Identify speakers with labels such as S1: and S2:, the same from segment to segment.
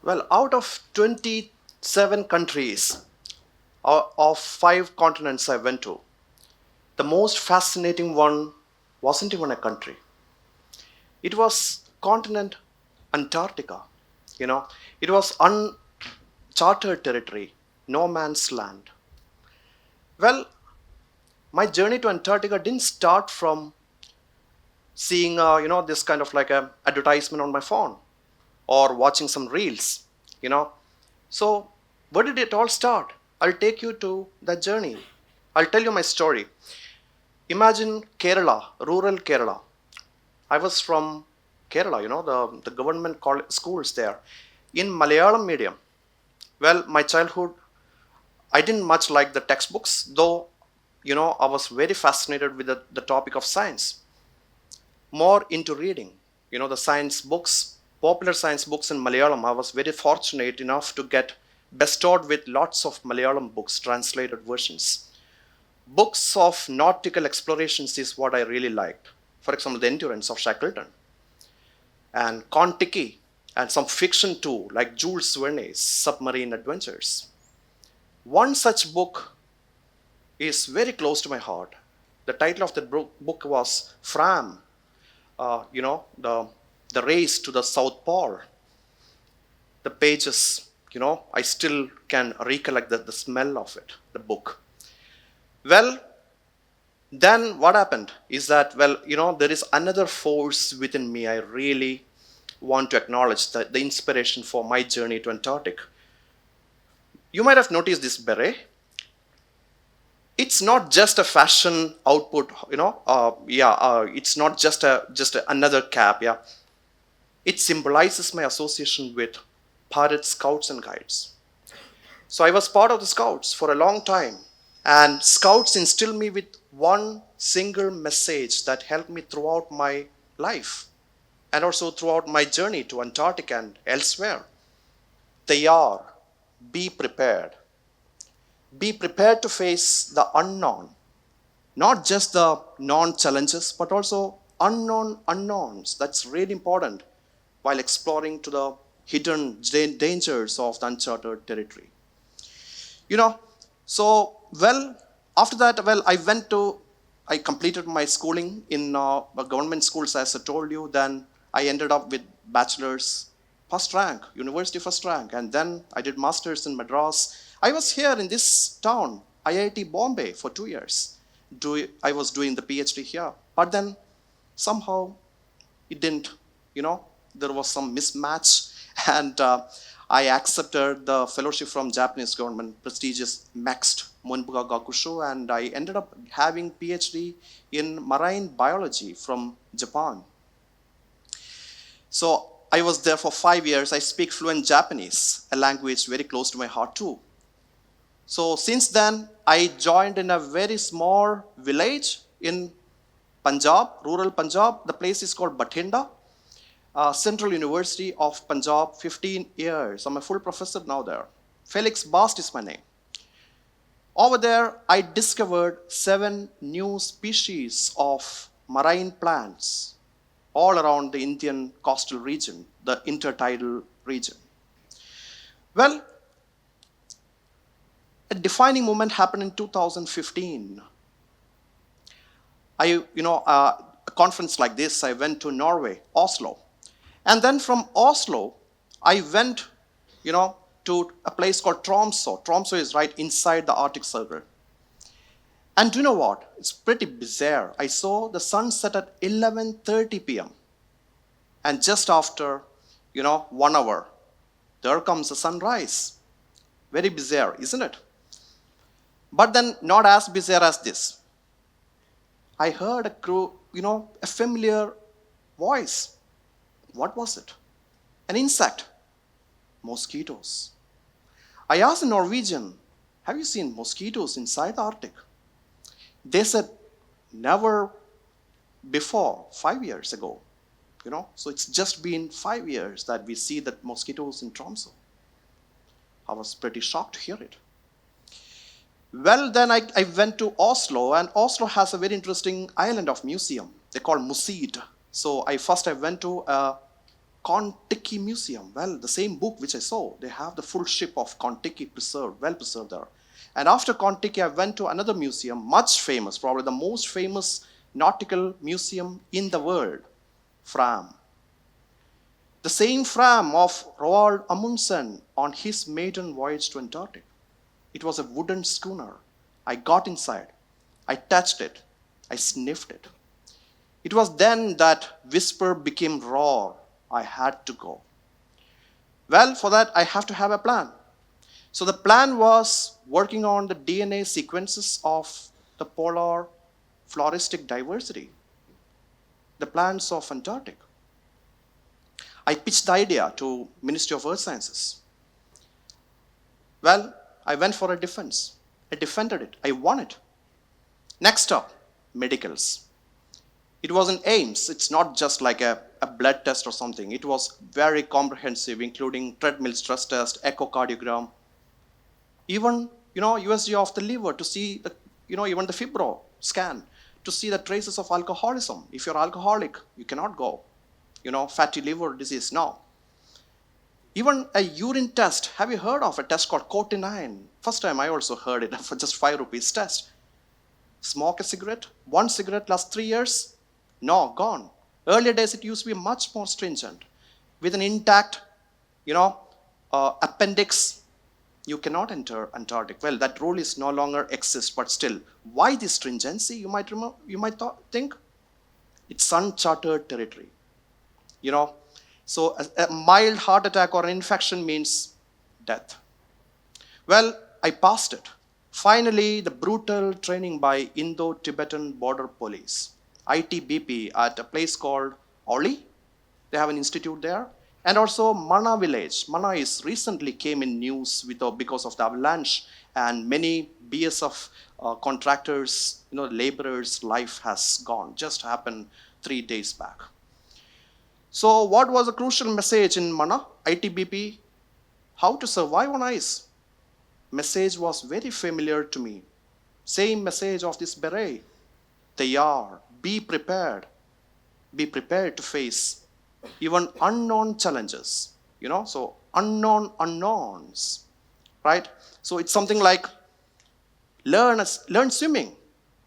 S1: Well, out of 27 countries of 5 continents I went to, the most fascinating one wasn't even a country. It was continent Antarctica. You know, it was uncharted territory, no man's land. Well, my journey to Antarctica didn't start from seeing, this kind of like a advertisement on my phone or watching some reels, you know. So, where did it all start? I'll take you to that journey. I'll tell you my story. Imagine Kerala, rural Kerala. I was from Kerala, the government schools there in Malayalam medium. Well, my childhood, I didn't much like the textbooks, though, I was very fascinated with the topic of science. More into reading, the science books, popular science books in Malayalam. I was very fortunate enough to get bestowed with lots of Malayalam books, translated versions. Books of nautical explorations is what I really liked. For example, The Endurance of Shackleton and Kon-Tiki, and some fiction too, like Jules Verne's Submarine Adventures. One such book is very close to my heart. The title of the book was Fram, the race to the South Pole. The pages, I still can recollect the smell of it, the book. Well, then what happened is that, there is another force within me I really want to acknowledge, the inspiration for my journey to Antarctica. You might have noticed this beret. It's not just a fashion output, it's not just another cap, yeah. It symbolizes my association with Bharat Scouts and Guides. So I was part of the Scouts for a long time, and Scouts instilled me with one single message that helped me throughout my life and also throughout my journey to Antarctica and elsewhere. They are, be prepared. Be prepared to face the unknown, not just the known challenges, but also unknown unknowns. That's really important while exploring to the hidden dangers of the uncharted territory. After that, I completed my schooling in government schools, as I told you. Then I ended up with bachelor's first rank, university first rank, and then I did master's in Madras. I was here in this town, IIT Bombay, for 2 years. I was doing the PhD here, but then somehow it didn't, there was some mismatch, and I accepted the fellowship from Japanese government, prestigious MEXT, Monbuga Gakusho, and I ended up having PhD in marine biology from Japan. So I was there for 5 years. I speak fluent Japanese, a language very close to my heart too. So since then, I joined in a very small village in Punjab, rural Punjab. The place is called Bathinda, Central University of Punjab, 15 years. I'm a full professor now there. Felix Bast is my name. Over there, I discovered 7 new species of marine plants all around the Indian coastal region, the intertidal region. Well, a defining moment happened in 2015. A conference like this, I went to Norway, Oslo. And then from Oslo, I went, to a place called Tromsø. Tromsø is right inside the Arctic Circle. And do you know what? It's pretty bizarre. I saw the sunset at 11:30 p.m. And just after, 1 hour, there comes the sunrise. Very bizarre, isn't it? But then not as bizarre as this. I heard a familiar voice. What was it? An insect. Mosquitoes. I asked a Norwegian, have you seen mosquitoes inside the Arctic? They said, never before, 5 years ago. So it's just been 5 years that we see that mosquitoes in Tromsø. I was pretty shocked to hear it. Well, then I went to Oslo, and Oslo has a very interesting island of museum. They call Museet. So I went to a Kon-Tiki Museum. Well, the same book which I saw, they have the full ship of Kon-Tiki preserved, well preserved there. And after Kon-Tiki, I went to another museum, much famous, probably the most famous nautical museum in the world, Fram. The same Fram of Roald Amundsen on his maiden voyage to Antarctica. It was a wooden schooner. I got inside. I touched it. I sniffed it. It was then that whisper became roar. I had to go. Well, for that, I have to have a plan. So the plan was working on the DNA sequences of the polar floristic diversity, the plants of Antarctica. I pitched the idea to Ministry of Earth Sciences. Well, I went for a defense. I defended it. I won it. Next up, medicals. It was in AIMS. It's not just like a blood test or something. It was very comprehensive, including treadmill stress test, echocardiogram, even USG of the liver to see the, even the fibro scan to see the traces of alcoholism. If you're alcoholic, you cannot go. Fatty liver disease. No. Even a urine test. Have you heard of a test called cotinine? First time I also heard it for just 5 rupees test. Smoke a cigarette. 1 cigarette lasts 3 years. No, gone. Earlier days it used to be much more stringent. With an intact, appendix, you cannot enter Antarctica. Well, that rule is no longer exists, but still, why this stringency? You might think it's uncharted territory. So a mild heart attack or an infection means death. Well, I passed it. Finally, the brutal training by Indo-Tibetan Border Police, ITBP, at a place called Oli. They have an institute there. And also Mana village. Mana is recently came in news because of the avalanche, and many BSF contractors, laborers' life has gone. Just happened 3 days back. So what was a crucial message in Mana, ITBP? How to survive on ice. Message was very familiar to me. Same message of this beret. Taiyar, be prepared. Be prepared to face even unknown challenges. So unknown unknowns, right? So it's something like learn swimming,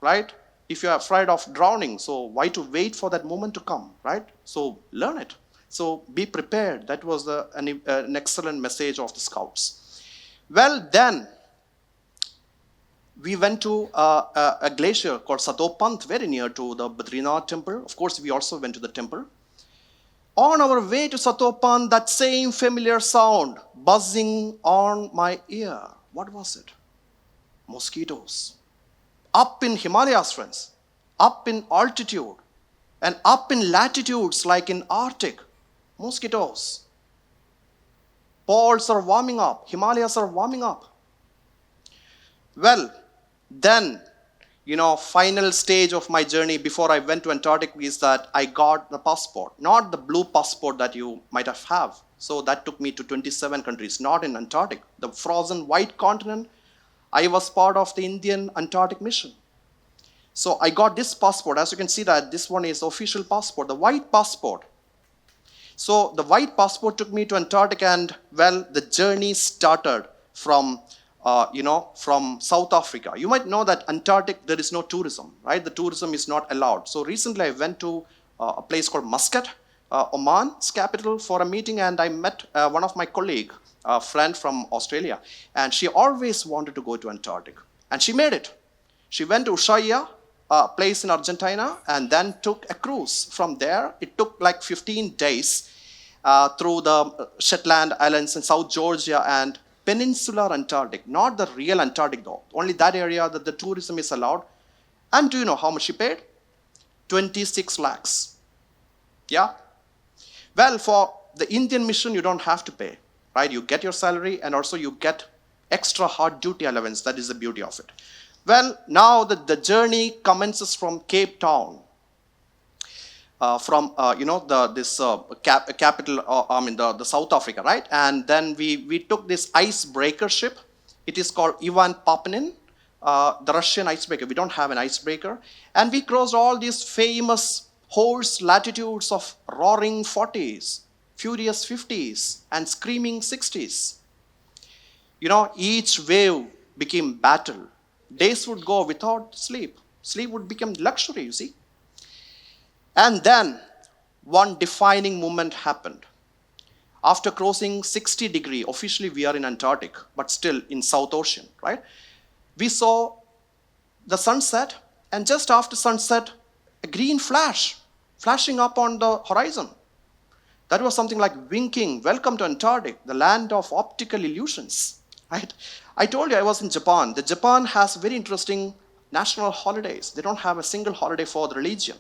S1: right? If you're afraid of drowning, so why to wait for that moment to come, right? So learn it. So be prepared. That was an excellent message of the scouts. Well, then we went to a glacier called Satopant, very near to the Badrinath temple. Of course, we also went to the temple. On our way to Satopant, that same familiar sound buzzing on my ear. What was it? Mosquitoes. Up in Himalayas, friends. Up in altitude. And up in latitudes like in Arctic. Mosquitoes. Poles are warming up. Himalayas are warming up. Well, then, final stage of my journey before I went to Antarctica is that I got the passport. Not the blue passport that you might have. So that took me to 27 countries, not in Antarctica. The frozen white continent, I was part of the Indian Antarctic mission. So I got this passport. As you can see that this one is the official passport, the white passport. So the white passport took me to Antarctica, and well, the journey started from South Africa. You might know that Antarctica, there is no tourism, right? The tourism is not allowed. So recently I went to a place called Muscat, Oman's capital, for a meeting, and I met one of my colleague, a friend from Australia, and she always wanted to go to Antarctica, and she made it. She went to Ushuaia, a place in Argentina, and then took a cruise. From there, it took like 15 days through the Shetland Islands in South Georgia and peninsular Antarctic, not the real Antarctic though, only that area that the tourism is allowed. And do you know how much she paid? 26 lakhs. Yeah? Well, for the Indian mission, you don't have to pay, right? You get your salary, and also you get extra hard duty allowance. That is the beauty of it. Well, now the journey commences from Cape Town. Capital, the South Africa, right? And then we took this icebreaker ship. It is called Ivan Papanin, the Russian icebreaker. We don't have an icebreaker. And we crossed all these famous horse latitudes of roaring 40s. furious 50s, and screaming 60s. Each wave became battle. Days would go without sleep. Sleep would become luxury, you see. And then one defining moment happened. After crossing 60 degree, officially we are in Antarctic, but still in South Ocean, right? We saw the sunset, and just after sunset, a green flash flashing up on the horizon. That was something like winking, welcome to Antarctic, the land of optical illusions, right? I told you I was in Japan. The Japan has very interesting national holidays. They don't have a single holiday for the religion.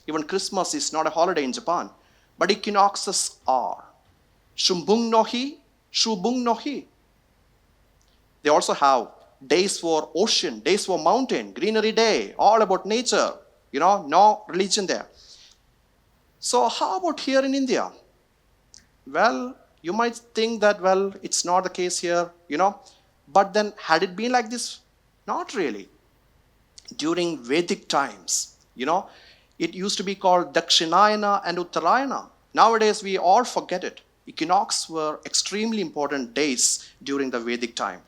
S1: Even Christmas is not a holiday in Japan, but equinoxes are. Shumbung no hi, Shubung no hi. They also have days for ocean, days for mountain, greenery day, all about nature. No religion there. So how about here in India? Well, you might think that, well, it's not the case here, But then had it been like this? Not really. During Vedic times, it used to be called Dakshinayana and Uttarayana. Nowadays, we all forget it. Equinox were extremely important days during the Vedic time.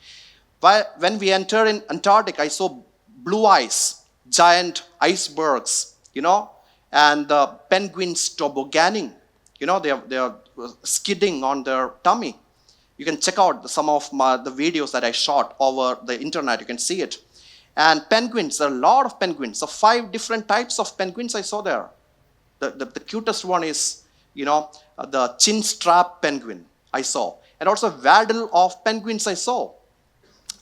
S1: When we entered in Antarctic, I saw blue ice, giant icebergs, and the penguins tobogganing. They are skidding on their tummy. You can check out some of the videos that I shot over the internet. You can see it. And penguins, there are a lot of penguins. So 5 different types of penguins I saw there. The cutest one is, the chin strap penguin I saw. And also a waddle of penguins I saw.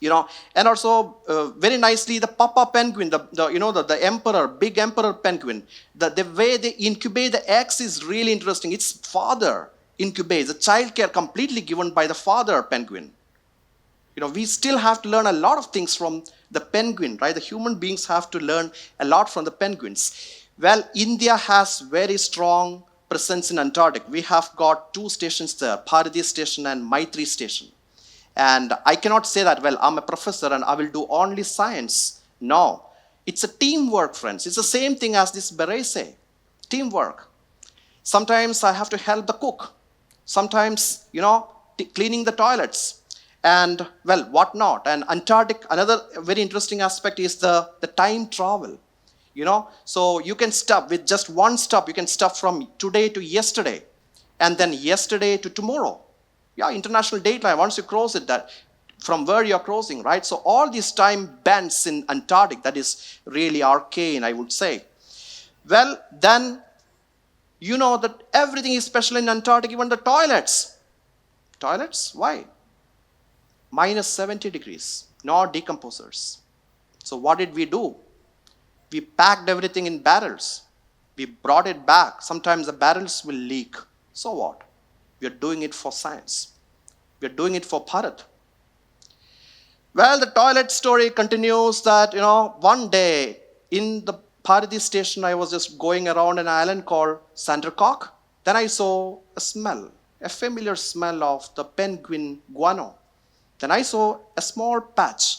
S1: And also very nicely the papa penguin, the emperor, big emperor penguin. The way they incubate the eggs is really interesting. Its father incubates, the child care completely given by the father penguin. We still have to learn a lot of things from the penguin, right? The human beings have to learn a lot from the penguins. Well, India has very strong presence in Antarctic. We have got 2 stations there, Bharati Station and Maitri Station. And I cannot say that, well, I'm a professor and I will do only science. No, it's a teamwork, friends. It's the same thing as this beret say, teamwork. Sometimes I have to help the cook. Sometimes, cleaning the toilets. And, well, what not? And Antarctic, another very interesting aspect is the time travel. So you can stop with just one stop. You can stop from today to yesterday, and then yesterday to tomorrow. Yeah, international date line, once you cross it, that from where you're crossing, right? So all these time bends in Antarctic, that is really arcane, I would say. Well, then, that everything is special in Antarctic, even the toilets. Toilets? Why? Minus 70 degrees, no decomposers. So what did we do? We packed everything in barrels. We brought it back. Sometimes the barrels will leak. So what? We are doing it for science. We are doing it for Bharat. Well, the toilet story continues that, one day in the Bharati Station, I was just going around an island called Sandercock. Then I saw a smell, a familiar smell of the penguin guano. Then I saw a small patch,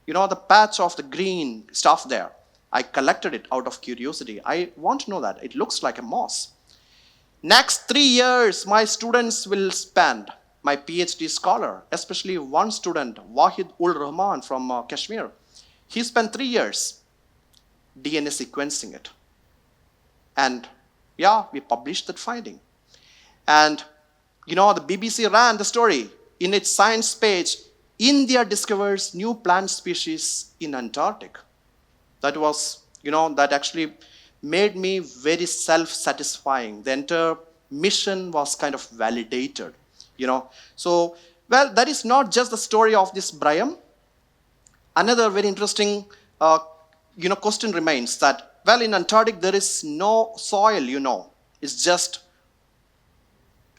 S1: the patch of the green stuff there. I collected it out of curiosity. I want to know that. It looks like a moss. Next 3 years, my students will spend, my PhD scholar, especially one student, Wahid ul Rahman from Kashmir. He spent 3 years DNA sequencing it. And yeah, we published that finding. And, the BBC ran the story. In its science page, India discovers new plant species in Antarctic. That was, that actually made me very self-satisfying. The entire mission was kind of validated, So, well, that is not just the story of this Brian. Another very interesting, question remains that, well, in Antarctic, there is no soil, It's just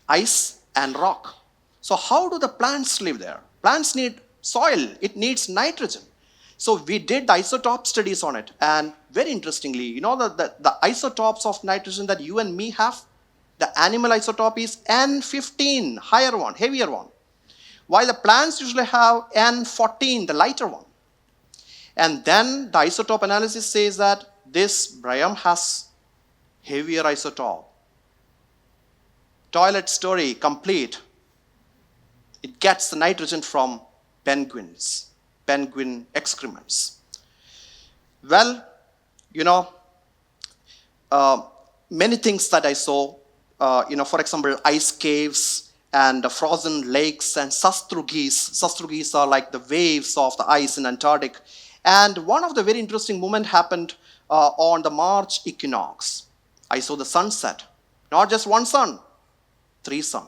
S1: ice and rock. So how do the plants live there? Plants need soil. It needs nitrogen. So we did isotope studies on it. And very interestingly, the isotopes of nitrogen that you and me have, the animal isotope is N15, higher one, heavier one. While the plants usually have N14, the lighter one. And then the isotope analysis says that this Brian has heavier isotope. toilet story complete. It gets the nitrogen from penguins, penguin excrements. Well, many things that I saw, for example, ice caves and frozen lakes and sastrugies. Sastrugies are like the waves of the ice in Antarctica. And one of the very interesting moments happened on the March equinox. I saw the sunset. Not just one sun, 3 sun.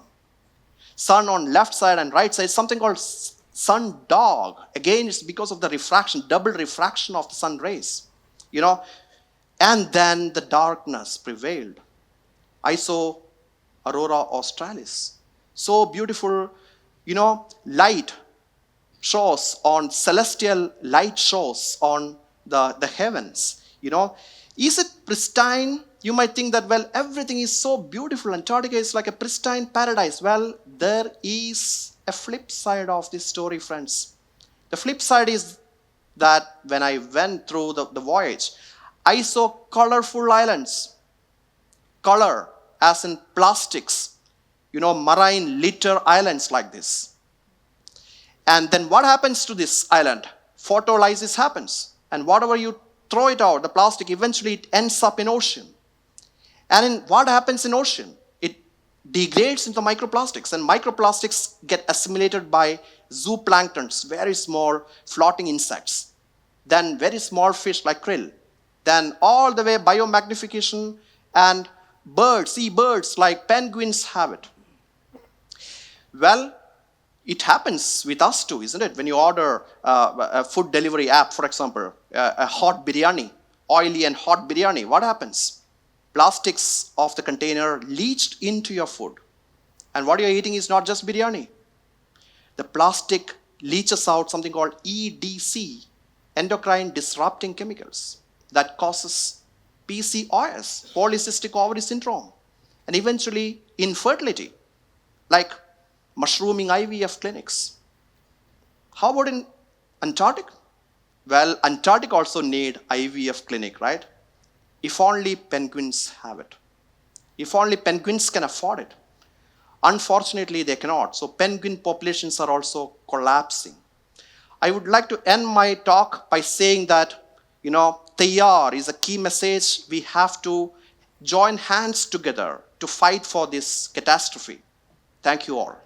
S1: Sun on left side and right side, something called sun dog. Again, it's because of the refraction, double refraction of the sun rays. And then the darkness prevailed. I saw Aurora Australis. So beautiful, light shows on celestial light shows on the heavens. Is it pristine? You might think that, well, everything is so beautiful. Antarctica is like a pristine paradise. Well, there is a flip side of this story, friends. The flip side is that when I went through the voyage, I saw colorful islands. Color, as in plastics, marine litter islands like this. And then what happens to this island? Photolysis happens. And whatever you throw it out, the plastic, eventually it ends up in ocean. And what happens in ocean? It degrades into microplastics. And microplastics get assimilated by zooplanktons, very small floating insects. Then very small fish like krill. Then all the way biomagnification and birds, sea birds like penguins have it. Well, it happens with us too, isn't it? When you order a food delivery app, for example, a hot biryani, oily and hot biryani, what happens? Plastics of the container leached into your food. And what you're eating is not just biryani. The plastic leaches out something called EDC, endocrine disrupting chemicals, that causes PCOS, polycystic ovary syndrome, and eventually infertility, like mushrooming IVF clinics. How about in Antarctica? Well, Antarctica also need IVF clinic, right? If only penguins have it. If only penguins can afford it. Unfortunately, they cannot. So penguin populations are also collapsing. I would like to end my talk by saying that, Tayyar is a key message. We have to join hands together to fight for this catastrophe. Thank you all.